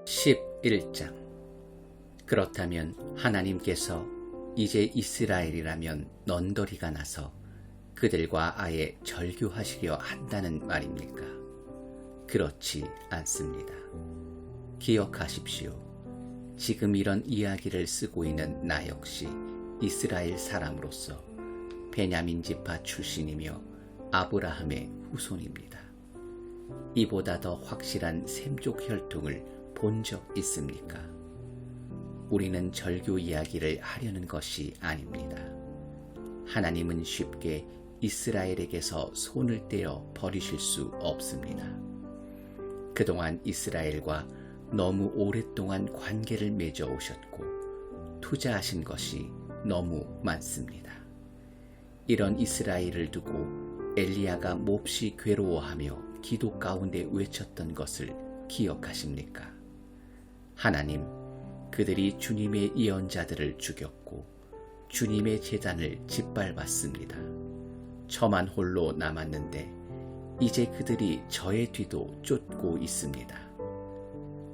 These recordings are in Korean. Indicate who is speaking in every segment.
Speaker 1: 11장. 그렇다면 하나님께서 이제 이스라엘이라면 넌더리가 나서 그들과 아예 절교하시려 한다는 말입니까? 그렇지 않습니다. 기억하십시오. 지금 이런 이야기를 쓰고 있는 나 역시 이스라엘 사람으로서 베냐민 지파 출신이며 아브라함의 후손입니다. 이보다 더 확실한 셈족 혈통을 본 적 있습니까? 우리는 절교 이야기를 하려는 것이 아닙니다. 하나님은 쉽게 이스라엘에게서 손을 떼어 버리실 수 없습니다. 그동안 이스라엘과 너무 오랫동안 관계를 맺어 오셨고 투자하신 것이 너무 많습니다. 이런 이스라엘을 두고 엘리야가 몹시 괴로워하며 기도 가운데 외쳤던 것을 기억하십니까? 하나님, 그들이 주님의 예언자들을 죽였고 주님의 제단을 짓밟았습니다. 저만 홀로 남았는데 이제 그들이 저의 뒤도 쫓고 있습니다.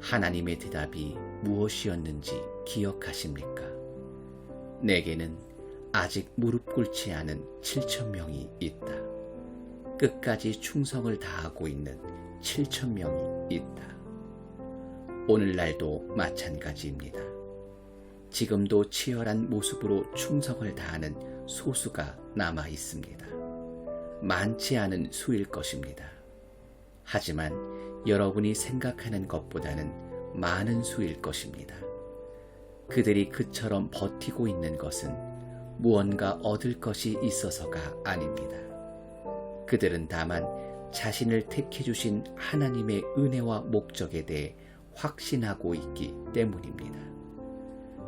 Speaker 1: 하나님의 대답이 무엇이었는지 기억하십니까? 내게는 아직 무릎 꿇지 않은 7,000명이 있다. 끝까지 충성을 다하고 있는 7,000명이 있다. 오늘날도 마찬가지입니다. 지금도 치열한 모습으로 충성을 다하는 소수가 남아 있습니다. 많지 않은 수일 것입니다. 하지만 여러분이 생각하는 것보다는 많은 수일 것입니다. 그들이 그처럼 버티고 있는 것은 무언가 얻을 것이 있어서가 아닙니다. 그들은 다만 자신을 택해 주신 하나님의 은혜와 목적에 대해 확신하고 있기 때문입니다.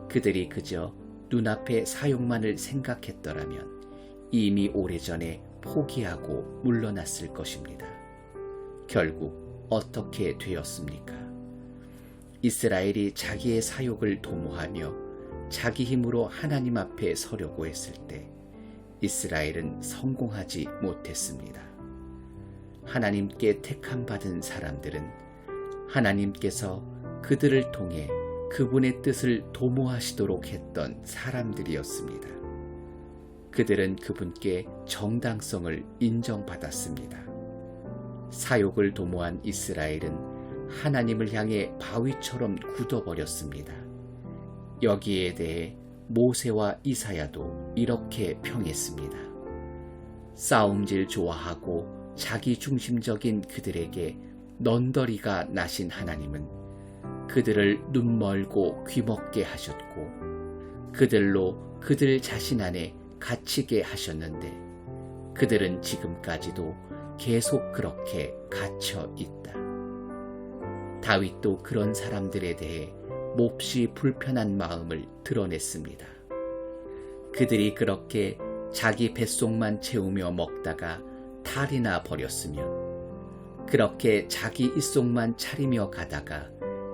Speaker 1: 그들이 그저 눈앞의 사욕만을 생각했더라면 이미 오래전에 포기하고 물러났을 것입니다. 결국 어떻게 되었습니까? 이스라엘이 자기의 사욕을 도모하며 자기 힘으로 하나님 앞에 서려고 했을 때 이스라엘은 성공하지 못했습니다. 하나님께 택함 받은 사람들은 하나님께서 그들을 통해 그분의 뜻을 도모하시도록 했던 사람들이었습니다. 그들은 그분께 정당성을 인정받았습니다. 사욕을 도모한 이스라엘은 하나님을 향해 바위처럼 굳어버렸습니다. 여기에 대해 모세와 이사야도 이렇게 평했습니다. 싸움질 좋아하고 자기중심적인 그들에게 넌더리가 나신 하나님은 그들을 눈멀고 귀먹게 하셨고 그들로 그들 자신 안에 갇히게 하셨는데 그들은 지금까지도 계속 그렇게 갇혀 있다. 다윗도 그런 사람들에 대해 몹시 불편한 마음을 드러냈습니다. 그들이 그렇게 자기 뱃속만 채우며 먹다가 탈이나 버렸으면 그렇게 자기 입속만 차리며 가다가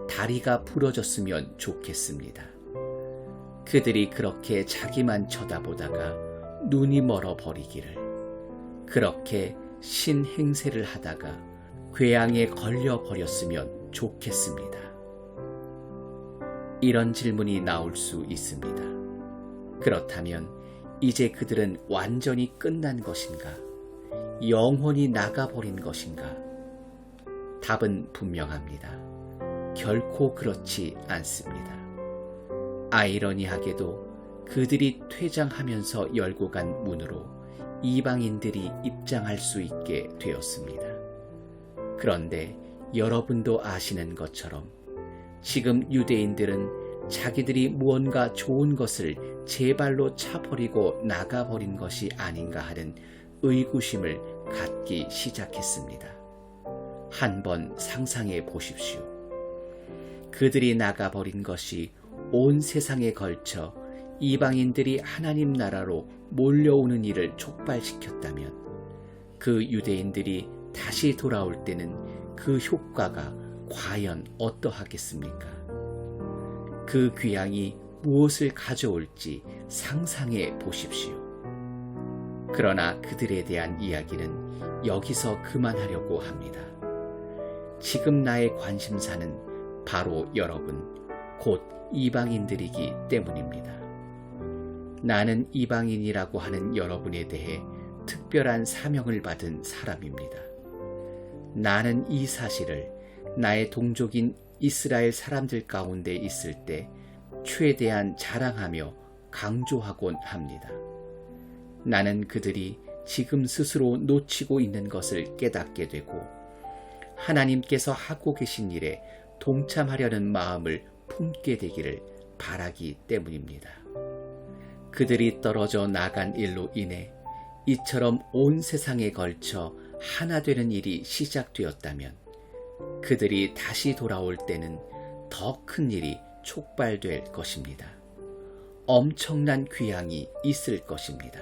Speaker 1: 다리가 부러졌으면 좋겠습니다. 그들이 그렇게 자기만 쳐다보다가 눈이 멀어버리기를, 그렇게 신행세를 하다가 궤양에 걸려버렸으면 좋겠습니다. 이런 질문이 나올 수 있습니다. 그렇다면 이제 그들은 완전히 끝난 것인가? 영원히 나가버린 것인가? 답은 분명합니다. 결코 그렇지 않습니다. 아이러니하게도 그들이 퇴장하면서 열고 간 문으로 이방인들이 입장할 수 있게 되었습니다. 그런데 여러분도 아시는 것처럼 지금 유대인들은 자기들이 무언가 좋은 것을 제 발로 차버리고 나가버린 것이 아닌가 하는 의구심을 갖기 시작했습니다. 한번 상상해 보십시오. 그들이 나가버린 것이 온 세상에 걸쳐 이방인들이 하나님 나라로 몰려오는 일을 촉발시켰다면 그 유대인들이 다시 돌아올 때는 그 효과가 과연 어떠하겠습니까? 그 귀양이 무엇을 가져올지 상상해 보십시오. 그러나 그들에 대한 이야기는 여기서 그만하려고 합니다. 지금 나의 관심사는 바로 여러분, 곧 이방인들이기 때문입니다. 나는 이방인이라고 하는 여러분에 대해 특별한 사명을 받은 사람입니다. 나는 이 사실을 나의 동족인 이스라엘 사람들 가운데 있을 때 최대한 자랑하며 강조하곤 합니다. 나는 그들이 지금 스스로 놓치고 있는 것을 깨닫게 되고 하나님께서 하고 계신 일에 동참하려는 마음을 품게 되기를 바라기 때문입니다. 그들이 떨어져 나간 일로 인해 이처럼 온 세상에 걸쳐 하나 되는 일이 시작되었다면 그들이 다시 돌아올 때는 더 큰 일이 촉발될 것입니다. 엄청난 귀향이 있을 것입니다.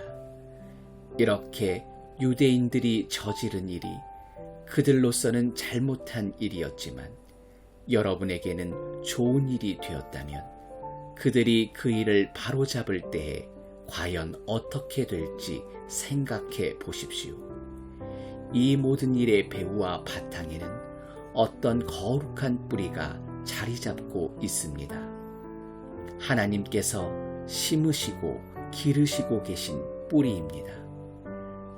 Speaker 1: 이렇게 유대인들이 저지른 일이 그들로서는 잘못한 일이었지만 여러분에게는 좋은 일이 되었다면 그들이 그 일을 바로잡을 때에 과연 어떻게 될지 생각해 보십시오. 이 모든 일의 배후와 바탕에는 어떤 거룩한 뿌리가 자리 잡고 있습니다. 하나님께서 심으시고 기르시고 계신 뿌리입니다.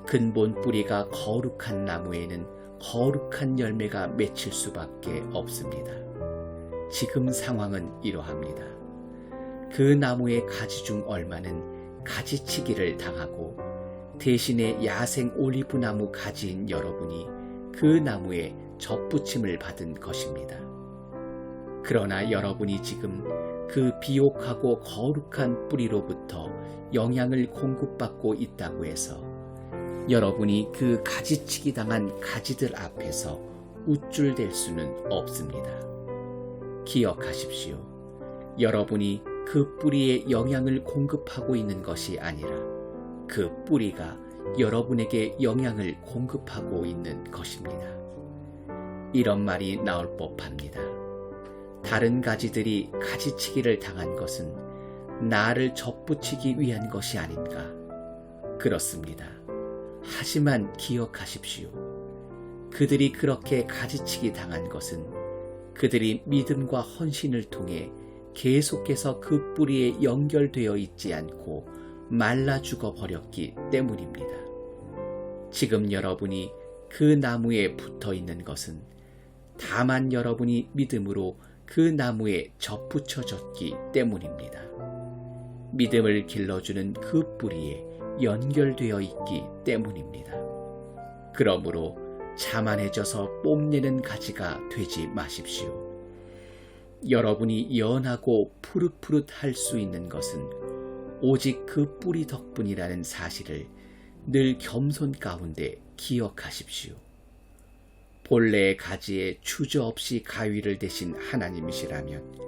Speaker 1: 근본 뿌리가 거룩한 나무에는 거룩한 열매가 맺힐 수밖에 없습니다. 지금 상황은 이러합니다. 그 나무의 가지 중 얼마는 가지치기를 당하고 대신에 야생 올리브 나무 가지인 여러분이 그 나무에 접붙임을 받은 것입니다. 그러나 여러분이 지금 그 비옥하고 거룩한 뿌리로부터 영향을 공급받고 있다고 해서 여러분이 그 가지치기 당한 가지들 앞에서 우쭐댈 수는 없습니다. 기억하십시오. 여러분이 그 뿌리에 영향을 공급하고 있는 것이 아니라 그 뿌리가 여러분에게 영향을 공급하고 있는 것입니다. 이런 말이 나올 법합니다. 다른 가지들이 가지치기를 당한 것은 나를 접붙이기 위한 것이 아닌가? 그렇습니다. 하지만 기억하십시오. 그들이 그렇게 가지치기 당한 것은 그들이 믿음과 헌신을 통해 계속해서 그 뿌리에 연결되어 있지 않고 말라 죽어 버렸기 때문입니다. 지금 여러분이 그 나무에 붙어 있는 것은 다만 여러분이 믿음으로 그 나무에 접붙여졌기 때문입니다. 믿음을 길러주는 그 뿌리에 연결되어 있기 때문입니다. 그러므로 자만해져서 뽐내는 가지가 되지 마십시오. 여러분이 연하고 푸릇푸릇할 수 있는 것은 오직 그 뿌리 덕분이라는 사실을 늘 겸손 가운데 기억하십시오. 본래의 가지에 주저없이 가위를 대신 하나님이시라면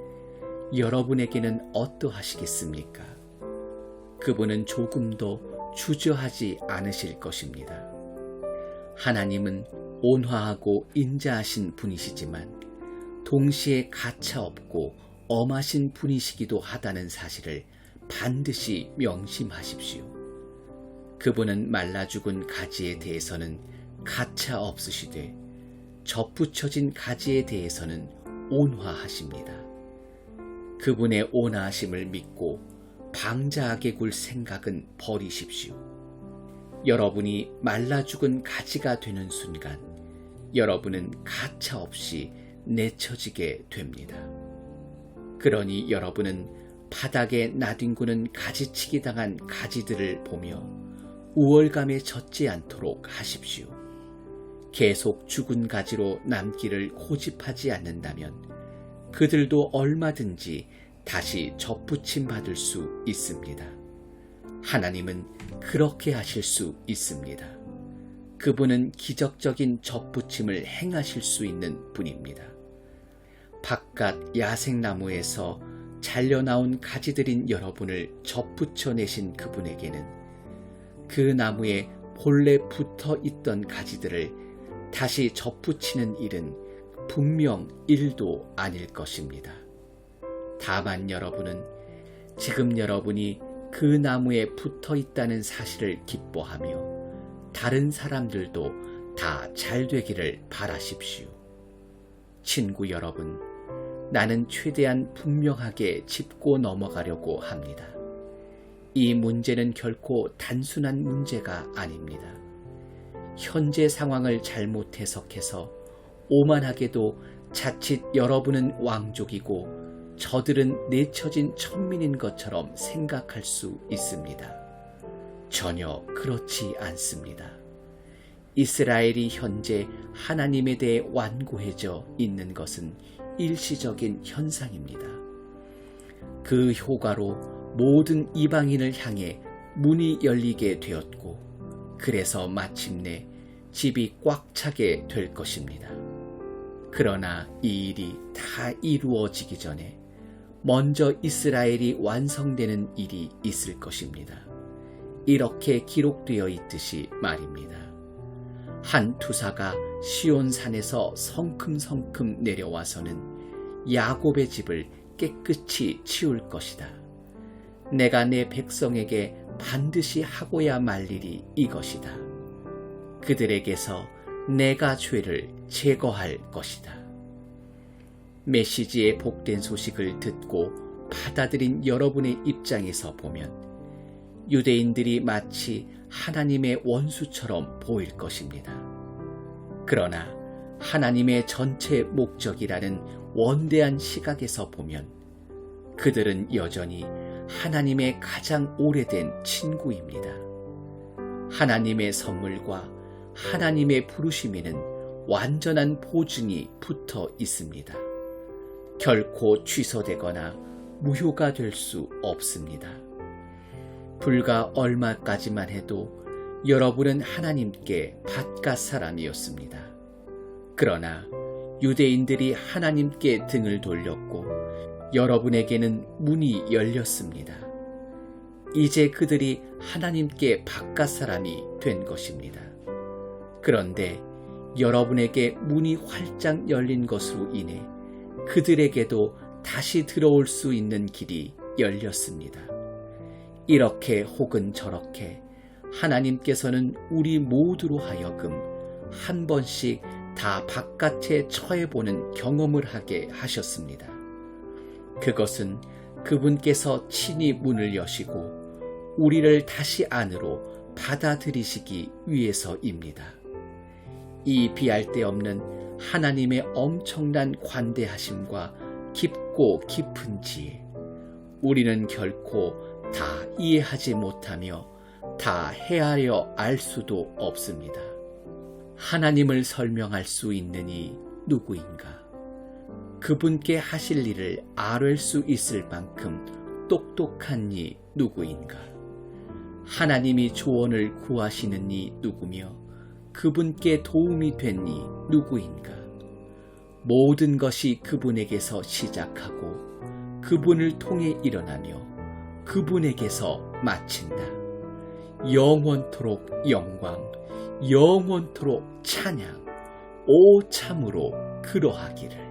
Speaker 1: 여러분에게는 어떠하시겠습니까? 그분은 조금도 주저하지 않으실 것입니다. 하나님은 온화하고 인자하신 분이시지만 동시에 가차없고 엄하신 분이시기도 하다는 사실을 반드시 명심하십시오. 그분은 말라 죽은 가지에 대해서는 가차 없으시되 접붙여진 가지에 대해서는 온화하십니다. 그분의 온화하심을 믿고 방자하게 굴 생각은 버리십시오. 여러분이 말라 죽은 가지가 되는 순간 여러분은 가차 없이 내쳐지게 됩니다. 그러니 여러분은 바닥에 나뒹구는 가지치기 당한 가지들을 보며 우월감에 젖지 않도록 하십시오. 계속 죽은 가지로 남기를 고집하지 않는다면 그들도 얼마든지 다시 접붙임 받을 수 있습니다. 하나님은 그렇게 하실 수 있습니다. 그분은 기적적인 접붙임을 행하실 수 있는 분입니다. 바깥 야생나무에서 잘려나온 가지들인 여러분을 접붙여내신 그분에게는 그 나무에 본래 붙어 있던 가지들을 다시 접붙이는 일은 분명 일도 아닐 것입니다. 다만 여러분은 지금 여러분이 그 나무에 붙어 있다는 사실을 기뻐하며 다른 사람들도 다 잘 되기를 바라십시오. 친구 여러분, 나는 최대한 분명하게 짚고 넘어가려고 합니다. 이 문제는 결코 단순한 문제가 아닙니다. 현재 상황을 잘못 해석해서 오만하게도 자칫 여러분은 왕족이고 저들은 내쳐진 천민인 것처럼 생각할 수 있습니다. 전혀 그렇지 않습니다. 이스라엘이 현재 하나님에 대해 완고해져 있는 것은 일시적인 현상입니다. 그 효과로 모든 이방인을 향해 문이 열리게 되었고, 그래서 마침내 집이 꽉 차게 될 것입니다. 그러나 이 일이 다 이루어지기 전에 먼저 이스라엘이 완성되는 일이 있을 것입니다. 이렇게 기록되어 있듯이 말입니다. 한 투사가 시온산에서 성큼성큼 내려와서는 야곱의 집을 깨끗이 치울 것이다. 내가 내 백성에게 반드시 하고야 말 일이 이것이다. 그들에게서 내가 죄를 제거할 것이다. 메시지의 복된 소식을 듣고 받아들인 여러분의 입장에서 보면 유대인들이 마치 하나님의 원수처럼 보일 것입니다. 그러나 하나님의 전체 목적이라는 원대한 시각에서 보면 그들은 여전히 하나님의 가장 오래된 친구입니다. 하나님의 선물과 하나님의 부르심에는 완전한 보증이 붙어 있습니다. 결코 취소되거나 무효가 될 수 없습니다. 불과 얼마까지만 해도 여러분은 하나님께 바깥 사람이었습니다. 그러나 유대인들이 하나님께 등을 돌렸고 여러분에게는 문이 열렸습니다. 이제 그들이 하나님께 바깥 사람이 된 것입니다. 그런데 여러분에게 문이 활짝 열린 것으로 인해 그들에게도 다시 들어올 수 있는 길이 열렸습니다. 이렇게 혹은 저렇게 하나님께서는 우리 모두로 하여금 한 번씩 다 바깥에 처해보는 경험을 하게 하셨습니다. 그것은 그분께서 친히 문을 여시고 우리를 다시 안으로 받아들이시기 위해서입니다. 이 비할 데 없는 하나님의 엄청난 관대하심과 깊고 깊은 지혜, 우리는 결코 다 이해하지 못하며 다 헤아려 알 수도 없습니다. 하나님을 설명할 수 있는 이 누구인가? 그분께 하실 일을 아뢰 수 있을 만큼 똑똑한 이 누구인가? 하나님이 조언을 구하시는 이 누구며 그분께 도움이 된 이 누구인가? 모든 것이 그분에게서 시작하고 그분을 통해 일어나며 그분에게서 마친다. 영원토록 영광, 영원토록 찬양, 오 참으로 그러하기를.